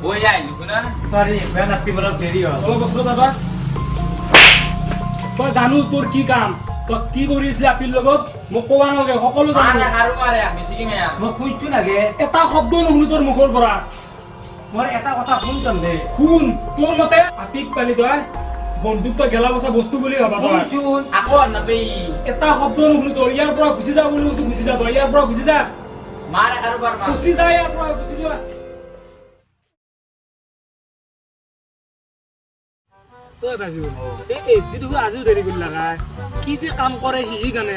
বই যাই লুকুনা সৰি বেন আপনি বড় দেৰি হল অলপ বস্তু দাদা তই জানো তোৰ কি কাম তই কি কৰি আছিলি আপিৰ লগত মোক ক'বা নালাগে সকলো জানো মাৰে হাৰু মাৰে মিছিকি মেয়া মই কইছো লাগে এটা শব্দ নুশুনি তোৰ মুখৰ পৰা মোৰ এটা কথা শুনতন দে শুন তোৰ মতে আপিক পালি তই বন্দুক তই গেলা বচা বস্তু বুলি ভাবা তই শুন আকৌ নবেই এটা শব্দ নুশুনি তোৰ ইয়াৰ পৰা গুচি যা বুলি কৈছো গুচি যা তই ইয়াৰ পৰা গুচি যা মাৰে হাৰু বাৰ মাৰ গুচি যা ইয়াৰ পৰা গুচি যা তই বাজু এই এইচডি তো আজিও দেৰি কৰি লাগা কি যে কাম কৰে সি জানে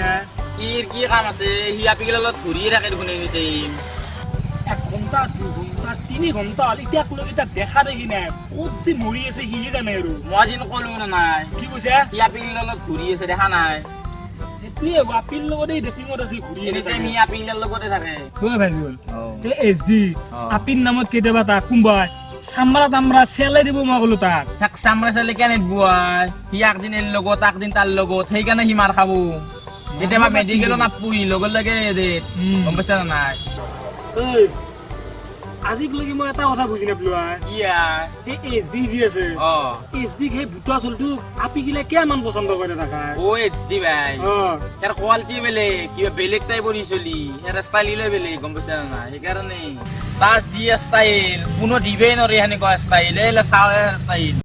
ইৰ কি কাম আছে হি আপিগেলৰ লগত ঘূৰিয়ে থাকে দেখোন এই টাইম 1 ঘণ্টা 2 ঘণ্টা 3 ঘণ্টা এতিয়া কোনো এটা দেখা দেখি নাই ক'ত যে মৰি আছে সি জানে আৰু মই যেন কলো না নাই কি কৈছে হি আপিগেলৰ লগত ঘূৰি আছে দেখা নাই এতুয়ে আপিল লগতে ডেটিংত আছে ঘূৰি এনি আছে টাইম হি আপিগেলৰ লগতে থাকে তই ভাজিল এই এইচডি আপিন নামত কেতিয়াবা তাক কোনবাই সামৰা তামৰা চেলাই দিব মই কলো তাক থাক সামৰা চালে কেনে বুৱাই হি একদিন এৰ লগত একদিন তাৰ লগত সেইকাৰণে হি মাৰ খাব এতিয়া মই মেডিকেলত নাপুই লগত লাগে দে গম পাইছা নাই এই আজিক লাগি মই এটা কথা বুজি নাপলো ইয়া এই এইচডি জি আছে অ এইচডি সেই ভুটা চলটো আপি গিলা কিমান পছন্দ কৰে থাকা ও এইচডি ভাই ইয়াৰ কোৱালিটি বেলেগ কিবা বেলেগ টাইপৰ চলি ইয়াৰ ষ্টাইল বেলেগ গম পাইছা না সেইকাৰণে তাৰ যি ষ্টাইল কোনো দিবেই নৰে সেনেকুৱা ষ্টাইল এই চাৱে ষ্টাইল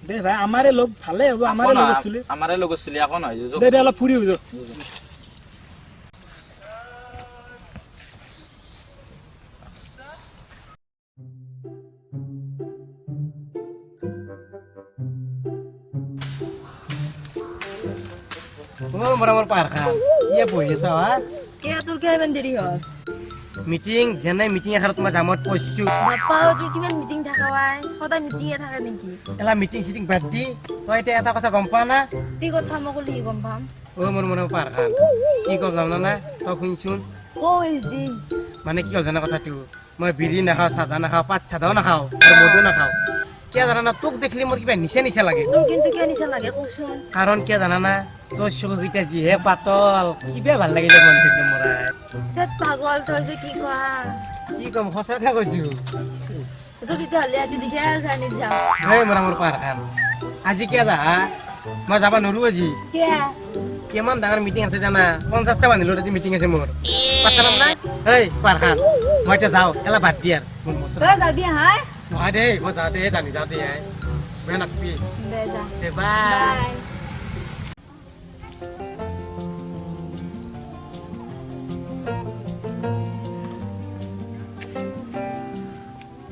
দে ভাই আমাৰে লোক ভালে হ'ব আমাৰে লোক আছিল আমাৰে লগত চলি আকৌ নহয় দে দে অলপ ফুৰি যা ও মৰমৰ পাৰখা ইয়ে বহি আছা হা কে তোৰ কে ইমান দেৰি হ'ল মিটিং যেনে মিটিং এখানত মই জামত পইছো বাপ্পা তোৰ কিমান মিটিং থাকাৱাই সদায় মিটিঙে থাকে নেকি এলা মিটিং সিটিং বাদ দি তই এতিয়া এটা কথা গম পা না কি কথা মই কলি গম পাম ও মোৰ মনৰ পাৰখা কি কম জানো না তই শুনচোন অ ইজ দি মানে কি হ'ল জানা কথাটো মই বিড়ি নাখাওঁ চাদা নাখাওঁ পাত চাদাও নাখাওঁ আৰু মদো নাখাওঁ কিয় জানা না তোক দেখিলে মোৰ কিবা নিচা নিচা লাগে তোৰ কিন্তু কিয় নিচা লাগে কচোন কাৰণ কিয় জানা না তোৰ চকুকেইটা যিহে পাতল কিবা ভাল লাগি যায় মনটো মৰাই তেত পাগল তই যে কি কোৱা কি কম সঁচাকে কৈছো যদি তেতিয়াহ'লে আজি দীঘল জাৰ্ণিত যাম এই মোৰ পাৰখান আজি কিয় যা মই যাব নোৱাৰো আজি কিয় কিমান ডাঙৰ মিটিং আছে জানা 50টা মানুহৰ আজি মিটিং আছে মোৰ পাছাম না এই পাৰখান মই এতিয়া যাওঁ এলা বাদ দি আৰু মোৰ মস্ত তই যাবি হাই নহয় দেই মই যাওঁ দে জানি যাওঁ দে বেয়া নাকবি দে যা দে বাই বাই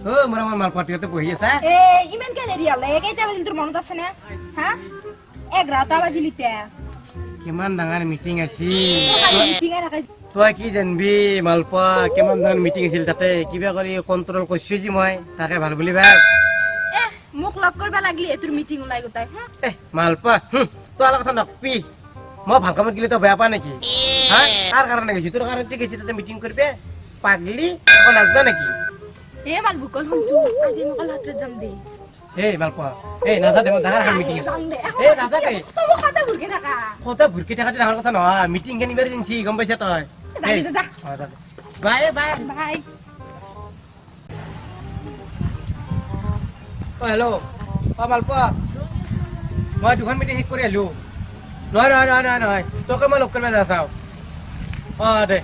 ও মোৰ মালপাতিতে বহি আছা এ ইমান কে দেৰি হ'লে কেইটা বাজিল তোৰ মনত আছে নে হা 11টা বাজিল এতিয়া কিমান ডাঙৰ মিটিং আছিল মিটিঙে থাকে তই কি জানবি মালপোৱা কিমান ডাঙৰ মিটিং আছিল তাতে কিবা কৰি কণ্ট্ৰল কৰিছো যি মই তাকে ভাল বুলি ভাব এ মোক লগ কৰিব লাগলি তোৰ মিটিং ওলাই গোটাই হা মালপোৱা তই অলপ কথা নকবি মই ভাল কামত গেলে তই বেয়া পা নেকি হা কাৰ কাৰণে গৈছি তোৰ কাৰণে গৈছি তাতে মিটিং কৰিবে পাগলি আকৌ নাজনা নেকি এ মাল বুকল শুনছো আজি মোক হাতত যাম দে এই মালপোৱা এই নাজা দে মই ডাঙৰ মিটিং আছে যাম দে এই নাজা দে তই মোক খাতে ঘুৰকে থাকা কত ভুৰকি থাকাতে ডাঙৰ কথা নহয় মিটিং কেন ইমাৰ্জেঞ্চি গম পাইছা তই যা বাই বাই বাই অ হেল্ল' অ মালপোৱা মই দুখন মিটিং শেষ কৰি আহিলো নহয় নহয় নহয় নহয় নহয় তোকে মই লগ কৰিব যা চাওঁ অ দে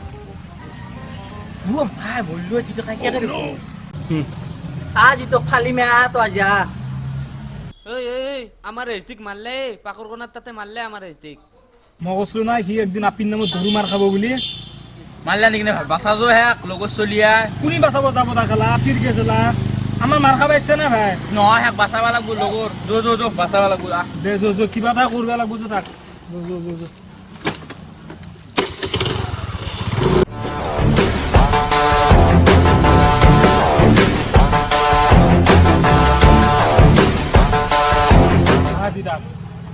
ভাই বললো যিটো কাই কেনে आज तो खाली में आया तो आजा ওই ওই ওই আমার রেস্টিক মারলে পাকর কোনার তাতে মারলে আমার রেস্টিক মই কৈছিলো না সি একদিন আপিৰ নামত গৰু মাৰ খাব বুলি মাৰলা নাকি না বাসা যো হ্যাঁ লগৰ চলিয়া কোনি বাচাব যাব তাকেলা আপিৰ গেছেলা আমাৰ মাৰ খাব আহিছে না ভাই নহয় হ্যাঁ বাসাবা লাগবো লগৰ যো বাসাবা লাগবো দে যো কিবা এটা কৰিব লাগিব যো তাক যো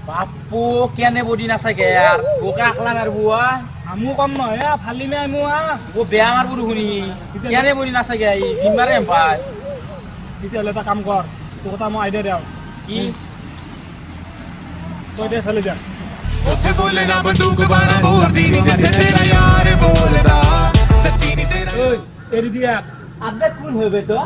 বাপু কেনে বডি নাচাকে আর বোকা আখলাম আর বুয়া আমু কম নহয় ফালি নাই আমু ও বেয়া মার বুড়ো শুনি কেনে বডি নাচাকে এই বিমারে ভাই তেতিয়াহ'লে এটা কাম কৰ তোৰ কথা মই আইডিয়া দিওঁ কি তই দে ফালি যা ਉੱਥੇ ਬੋਲੇ ਨਾ ਬੰਦੂਕ ਬਾਣਾ ਬੋਲਦੀ ਨੀ ਜਿੱਥੇ ਤੇਰਾ ਯਾਰ ਬੋਲਦਾ ਸੱਚੀ ਨੀ ਤੇਰਾ ঐ এৰি দিয়া আগে কোন হইবে তো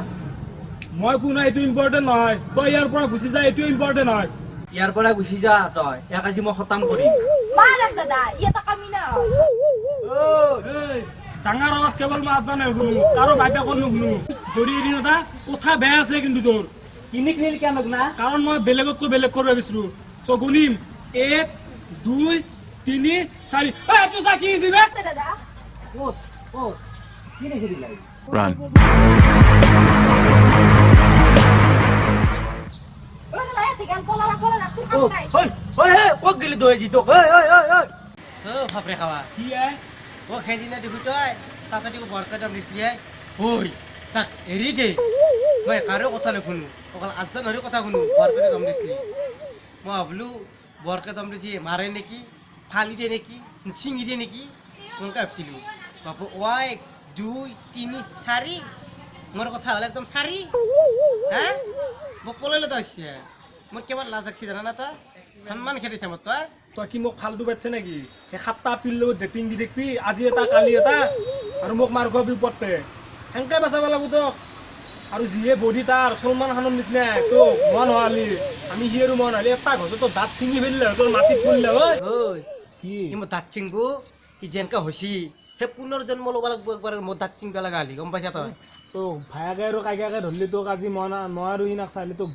মই কোন এইটো ইম্পৰ্টেণ্ট নহয় তই ইয়াৰ পৰা গুচি যা এইটো ইম্পৰ্টেণ্ট হয় ইয়াৰ পৰা গুচি যা তই এক আজি মই খতম কৰিম মাৰক দাদা এটা কামি না এই ডাঙৰ আৱাজ কেৱল মই আজানে শুনো কাৰো বাইপেকৰ নুশুনো যদি এদিন এটা কথা বেয়া আছে কিন্তু তোৰ কিনিক নিল কেনক না কাৰণ মই বেলেগতকৈ বেলেগ কৰিব বিচাৰো গুণিম 1 2 3 4 এইটো চা কি হৈছে নে দাদা কি রেখে দিলাই run ওই দাদা এতে গান কলা না তুই ও কাম নাই ওই ওই হে কক গলি দই জি তো ওই ওই ওই ওই ও ফাপরে খাওয়া কি আই ও খেদি না দেখু তই তাতে দিকে বরকাটা মিস্ত্রি আই ওই তাক এৰি দে মই কাৰো কথা নুশুনো অকল আজজন হৰি কথা শুনো বৰকাটা দম মিস্ত্ৰি মই ভাবলো বৰকাটা দম মিস্ত্ৰি মাৰে নেকি ফালি দিয়ে নেকি ছিঙি দিয়ে নেকি মই ভাবছিলো বাবু 1 2 3 4 মোৰ কথা হল একদম 4 হ্যাঁ মোক কলেলে তো আসছে মোৰ কেৱল লাজ লাগছে জানা না তই সন্মান খেলিছে মোৰ তই তই কি মোক ফালতু পাইছে নেকি সেই 7টা পিল লগত ডেটিং দি দেখবি আজি এটা কালি এটা আৰু মোক মাৰ খোৱা বিপদতে সেনকে বাচাব লাগিব তোক আৰু যিহে বডি তাৰ সলমান খানৰ নিচিনা তো মন হোৱালি আমি সি আৰু মন হ'লে এটা ঘৰতে তোৰ দাঁত ছিঙি ফেলিলে তোৰ মাটিত পৰিলে ঐ ওই কি ই মোৰ দাঁত চিংবু ই যেনকা হৈছি সেই পুনৰ্জন্ম ল'ব লাগিব একবাৰ মোৰ দাঁত চিংবা লগা হ'লি গম পাইছা তই তো ভায়াকে আৰু কাইকাকে ধৰিলি তোক আজি মই আৰু ইনাক চালি তো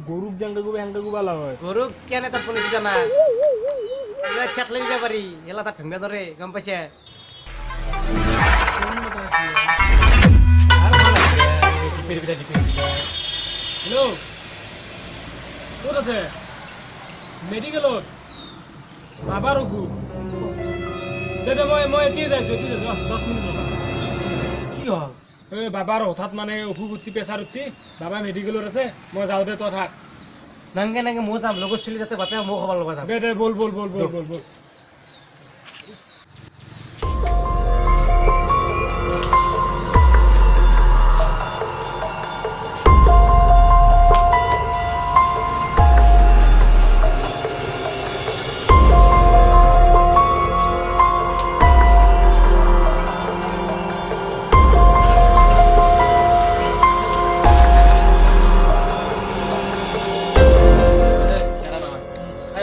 গৰুক যেনকে গোবা সেনকে গোবা লাগ হয় গৰুক কেনে তাত বনাইছি জানা খেতলে দিব পাৰি এলা তাত ভেঙা ধৰে গম পাইছা হেল্ল' ক'ত আছে মেডিকেলত বাবাৰ অসুখ দে মই এতিয়া যাইছোঁ 10 মিনিট ৰখা কি হ'ল এই বাবাৰ হঠাৎ মানে অসুখ উঠছি প্ৰেছাৰ উঠছি বাবা মেডিকেলত আছে মই যাওঁ দে তই থাক নাংগে নাংগে মোৰ যাম লগত চলি যাতে বাপে মোক খবৰ ল'ব যাম দে বল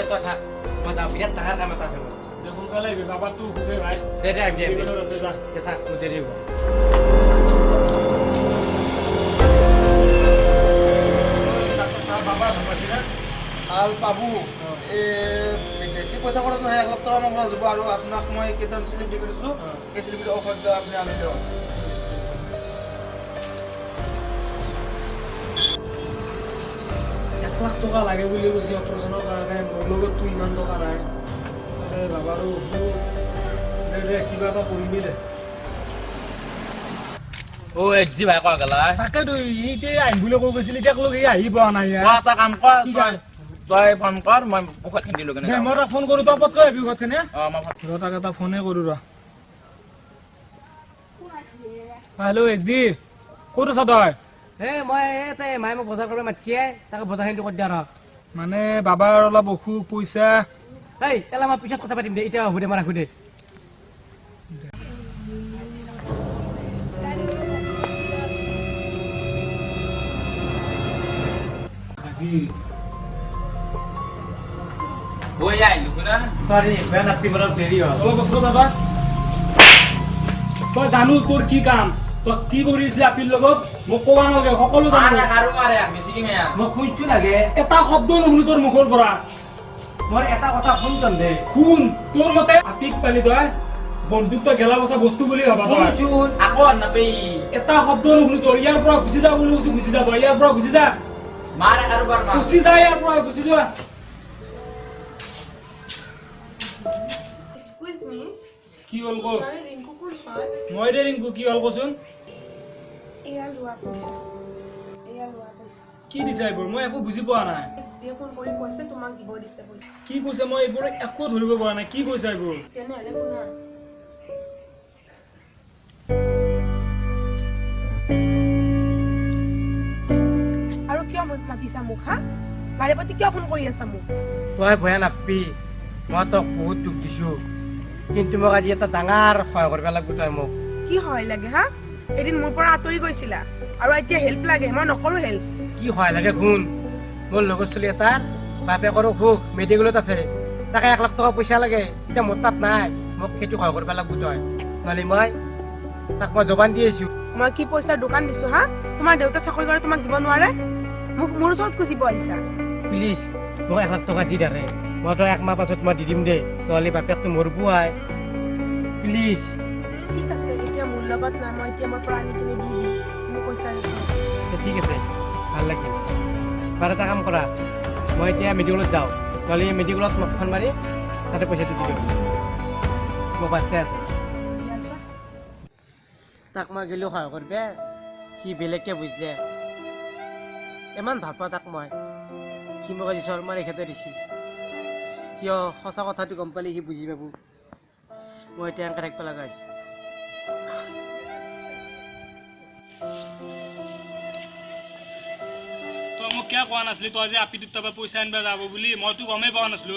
তই থাক মই যাওঁ বিৰাট ডাঙৰ কাম এটা আছে মোৰ দে সোনকালে আহিবি বাবাৰতো অসুখে ভাই দে দে আহিবি মেডিকেলত আছে যা দে থাক মোৰ দেৰি হ'ব ডাক্তৰ চাহাব বাবা ভাল পাইছে না ভাল পাবো বেছি পইচা খৰচ নহয় 1 লাখ টকা মান খৰচ হ'ব আৰু আপোনাক মই কেইটামান স্লিপ দি কৰিছোঁ সেই স্লিপটো ঔষধ আপুনি আনি দিয়ক 1 লাখ টকা লাগে বুলি কৈছে অপাৰেশ্যনৰ কাৰণে মোৰ লগততো ইমান টকা নাই বাবাৰো অসুখ দে কিবা এটা কৰিবি দে ও এজি ভাই কয় গেলা তাকেতো এতিয়া আহিম বুলি কৈ গৈছিল এতিয়ালৈকে আহি পোৱা নাই কোৱা এটা কাম কৰ কি কাম? তই ফোন কৰ মই ঔষধ খিনি দিলো কেনে দে মই তাক ফোন কৰোঁ তই পতকৈ আহিবি ঘৰতে অ মই ৰ তাক এটা ফোনে কৰোঁ ৰ কোন আছে হেল্ল' HD ক'ত আছা তই মই তাই মায়ে মোক বজাৰ কৰিব মাতিছে তাকে বজাৰখিনি কৰি দিয়া ৰ মানে বাবাৰ অলপ অসুখ পইচা এই এলা মই পিছত কথা পাতিম দে এতিয়া হ'ব দে মই ৰাখোঁ দে বই আইলো না সৰি বেয়া নাতি মোৰ দেৰি হ'ল অলপ বস্তু দাদা তই জানো তোৰ কি কাম তই কি কৰিছিলি আপিৰ লগত মোক ক'বা নালাগে সকলো জানো মাৰে কাৰো মাৰে বেছিকে মেয়া মোক শুনছো লাগে এটা শব্দ নুশুনি তোৰ মুখৰ পৰা মই এটা কথা শুনতন দে শুন তোৰ মতে আপিক পালি তই বন্ধুত্ব গেলা বচা বস্তু বুলি ভাবা তই শুনছোন আকৌ নাপেই এটা শব্দ নুশুনি তোৰ ইয়াৰ পৰা গুচি যা বুলি কৈছো গুচি যা তই ইয়াৰ পৰা গুচি যা মাৰে কাৰোবাৰ মাৰ গুচি যা ইয়াৰ পৰা গুচি যোৱা Excuse me, কি হ'ল ক তাৰে ৰিংকু কোন হয়? মই দে ৰিংকু কি হ'ল কচোন এয়া লোৱা পইচা। এয়া লোৱা পইচা। কি দিছে এইবোৰ মই একো বুজি পোৱা নাই এছটিয়ে ফোন কৰি কৈছে তোমাক দিব দিছে পইচা। কি কৈছে মই এইবোৰ একো ধৰিব পৰা নাই কি কৈছে এইবোৰ তেনেহ'লে শুনা। আৰু কিয় মাতিছা মোক হা বাৰে প্ৰতি কিয় ফোন কৰি আছা মোক তই ভয়া নাপবি মই তোক বহুত দুখ দিছো কিন্তু মোক আজি এটা ডাঙৰ সহায় কৰিব লাগিব তই মোক কি সহায় লাগে হা এদিন মোৰ পৰা আঁতৰি গৈছিলা আৰু এতিয়া হেল্প লাগে মই নকৰো হেল্প কি সহায় লাগে শুন মোৰ লগৰ ছোৱালী এটাৰ বাপেকৰো অসুখ মেডিকেলত আছে তাকে 1 লাখ টকা পইচা লাগে এতিয়া মোৰ তাত নাই মোক সেইটো সহায় কৰিব লাগিব তই নহ'লে মই তাক মই জবান দি আহিছো মই কি পইচাৰ দোকান দিছো হা তোমাৰ দেউতা চাকৰি কৰে তোমাক দিব নোৱাৰে মোক মোৰ ওচৰত খুজিব আহিছা প্লিজ মোক 1 লাখ টকা দি দে মই তই 1 মাহ পাছত মই দি দিম দে নহ'লে বাপেকটো মৰবো আই প্লিজ ঠিক আছে এতিয়া মোৰ লগত নাই মই এতিয়া মই পৰা আনি কিনে দি দিম তুমি পইচা ঠিক আছে ভাল লাগিল বাৰু এটা কাম কৰা মই এতিয়া মেডিকেলত যাওঁ নহ'লে মেডিকেলত মোক ফোন মাৰি তাতে পইচাটো দি দিম মোৰ বাচ্ছা আছে তাক মই গেলেও সহায় কৰিবে সি বেলেগকে বুজিলে ইমান ভাল পাওঁ তাক মই সি মোক আজি শৰ্মাৰ এখেতে দিছে কিয় সঁচা কথাটো গম পালে সি বুজি পাব মই এতিয়া এনেকৈ থাকিব লগা হৈছে তই মোক কিয় কোৱা নাছিলি তই যে আপিটোৰ তাৰপৰা পইচা আনিব যাব বুলি মইতো গমেই পোৱা নাছিলো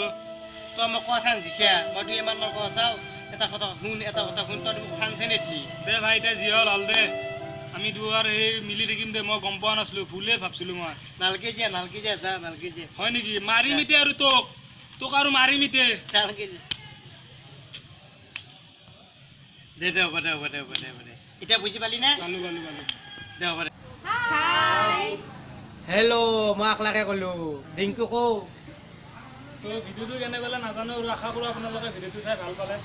তই মোক কোৱা চান্স দিছা মইতো ইমান মই কোৱা চাওঁ এটা কথা শুন তই মোক চান্সে নিদিলি দে ভাই এতিয়া যি হ'ল হ'ল দে আমি দুৱাৰ সেই মিলি থাকিম দে মই গম পোৱা নাছিলো ভুলে ভাবছিলো মই নালকে যা যা নালকে যা হয় নেকি মাৰিম এতিয়া আৰু তোক তোক আৰু মাৰিম এতিয়া নালকে যা দে হ'ব দে এতিয়া বুজি পালি নে পালো দে হ'ব দে হেল্ল' মই আকলাকে ক'লো ৰিংকু কৌ তো ভিডিঅ'টো কেনে পালে নাজানো আৰু আশা কৰোঁ আপোনালোকে ভিডিঅ'টো চাই ভাল পালে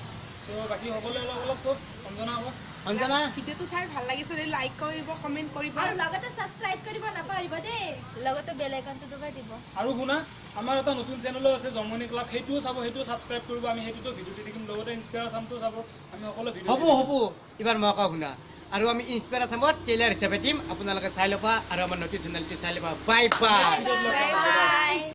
চ' বাকী সকলোৱে অলপ কওক অঞ্জনা হ'ব অঞ্জনা ভিডিঅ'টো চাই ভাল লাগিছে লাইক কৰিব কমেণ্ট কৰিব আৰু লগতে সাবস্ক্ৰাইব কৰিব নাপাহৰিব দেই লগতে বেল আইকনটো দবাই দিব আৰু শুনা আমাৰ এটা নতুন চেনেলো আছে জমনি ক্লাব সেইটোও চাব সেইটোও ছাবস্ক্ৰাইব কৰিব আমি সেইটোতো ভিডিঅ' দি থাকিম লগতে ইনস্পিৰেশ্যনটো চাব আমি সকলো ভিডিঅ' হ'ব এইবাৰ মই কওঁ শুনা আৰু আমি ইনস্পিৰেশ্যনত ট্ৰেইলাৰ হিচাপে দিম আপোনালোকে চাই ল'বা আৰু আমাৰ নতুন চেনেলটো চাই ল'বা বাই বাই